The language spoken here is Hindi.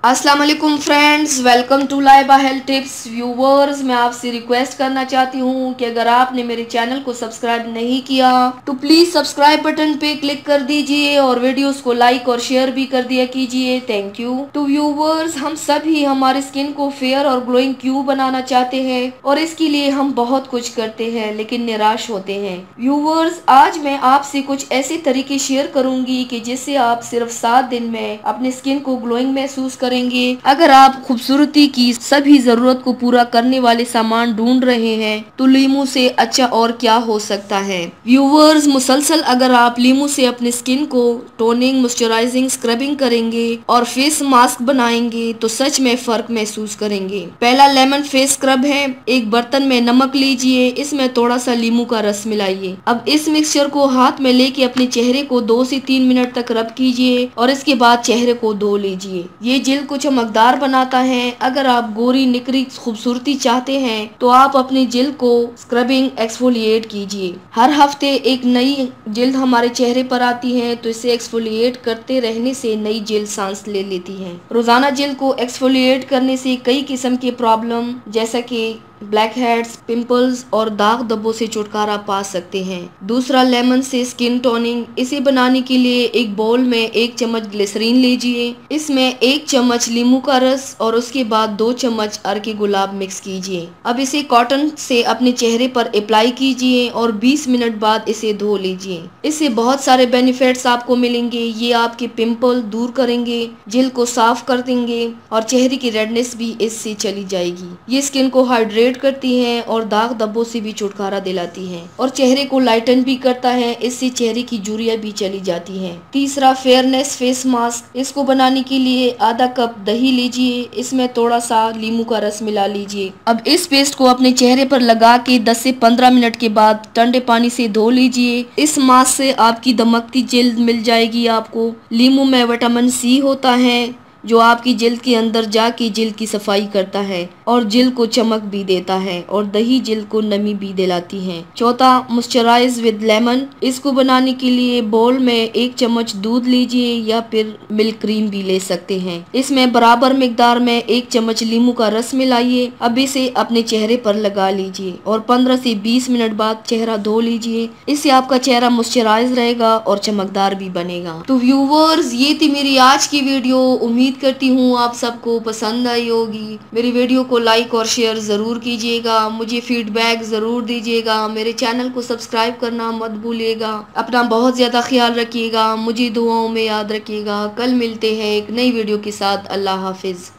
अस्सलाम वालेकुम friends, welcome to Laiba health tips. Viewers, मैं आपसे रिक्वेस्ट करना चाहती हूँ कि अगर आपने मेरे चैनल को सब्सक्राइब नहीं किया तो प्लीज सब्सक्राइब बटन पे क्लिक कर दीजिए और वीडियोस को लाइक और शेयर भी कर दिया कीजिए। Thank you. तो व्यूवर्स, हम सभी हमारे स्किन को फेयर और ग्लोइंग क्यों बनाना चाहते हैं और इसके लिए हम बहुत कुछ करते हैं लेकिन निराश होते हैं। व्यूवर्स, आज मैं आपसे कुछ ऐसे तरीके शेयर करूंगी कि जिससे आप सिर्फ 7 दिन में अपने स्किन को ग्लोइंग महसूस करेंगे। अगर आप खूबसूरती की सभी जरूरत को पूरा करने वाले सामान ढूंढ रहे हैं तो लीमू से अच्छा और क्या हो सकता है। व्यूवर्स, मुसलसल अगर आप लीमू से अपने स्किन को टोनिंग, मॉइस्चराइजिंग, स्क्रबिंग करेंगे और फेस मास्क बनाएंगे तो सच में फर्क महसूस करेंगे। पहला लेमन फेस स्क्रब है। एक बर्तन में नमक लीजिए, इसमें थोड़ा सा लीमू का रस मिलाइए। अब इस मिक्सचर को हाथ में लेके अपने चेहरे को 2 से 3 मिनट तक रब कीजिए और इसके बाद चेहरे को धो लीजिए। ये जेल को चमकदार बनाता है। अगर आप गोरी निकरी खूबसूरती चाहते हैं तो आप अपने जेल को स्क्रबिंग एक्सफोलिएट कीजिए। हर हफ्ते एक नई जिल्द हमारे चेहरे पर आती है तो इसे एक्सफोलिएट करते रहने से नई जेल सांस ले लेती है। रोजाना जेल को एक्सफोलिएट करने से कई किस्म के प्रॉब्लम जैसा कि ब्लैक हेड्स, पिंपल्स और दाग धब्बों से छुटकारा पा सकते हैं। दूसरा, लेमन से स्किन टोनिंग। इसे बनाने के लिए एक बाउल में 1 चम्मच ग्लिसरीन लीजिए, इसमें 1 चम्मच नींबू का रस और उसके बाद 2 चम्मच अरके गुलाब मिक्स कीजिए। अब इसे कॉटन से अपने चेहरे पर अप्लाई कीजिए और 20 मिनट बाद इसे धो लीजिए। इससे बहुत सारे बेनिफिट्स आपको मिलेंगे। ये आपके पिंपल दूर करेंगे, जेल को साफ कर देंगे और चेहरे की रेडनेस भी इससे चली जाएगी। ये स्किन को हाइड्रेट करती है और दाग धब्बों से भी छुटकारा दिलाती है और चेहरे को लाइटन भी करता है। इससे चेहरे की झुर्रियां भी चली जाती हैं। तीसरा, फेयरनेस फेस मास्क। इसको बनाने के लिए आधा कप दही लीजिए, इसमें थोड़ा सा नींबू का रस मिला लीजिए। अब इस पेस्ट को अपने चेहरे पर लगा के 10 से 15 मिनट के बाद ठंडे पानी से धो लीजिए। इस मास्क से आपकी दमकती जिल्द मिल जाएगी। आपको नींबू में विटामिन सी होता है जो आपकी जिल्द के अंदर जाके जिल्द की सफाई करता है और जिल्द को चमक भी देता है और दही जिल्द को नमी भी दिलाती है। चौथा, मॉइस्चराइज विद लेमन। इसको बनाने के लिए बाउल में 1 चम्मच दूध लीजिए या फिर मिल्क क्रीम भी ले सकते हैं। इसमें बराबर मिकदार में 1 चम्मच नींबू का रस मिलाइए। अब इसे अपने चेहरे पर लगा लीजिए और 15 से 20 मिनट बाद चेहरा धो लीजिए। इससे आपका चेहरा मॉइस्चराइज रहेगा और चमकदार भी बनेगा। तो व्यूवर्स, ये थी मेरी आज की वीडियो। उम्मीद करती हूँ आप सबको पसंद आई होगी। मेरी वीडियो को लाइक और शेयर जरूर कीजिएगा। मुझे फीडबैक जरूर दीजिएगा। मेरे चैनल को सब्सक्राइब करना मत भूलिएगा। अपना बहुत ज्यादा ख्याल रखिएगा। मुझे दुआओं में याद रखिएगा। कल मिलते हैं एक नई वीडियो के साथ। अल्लाह हाफिज।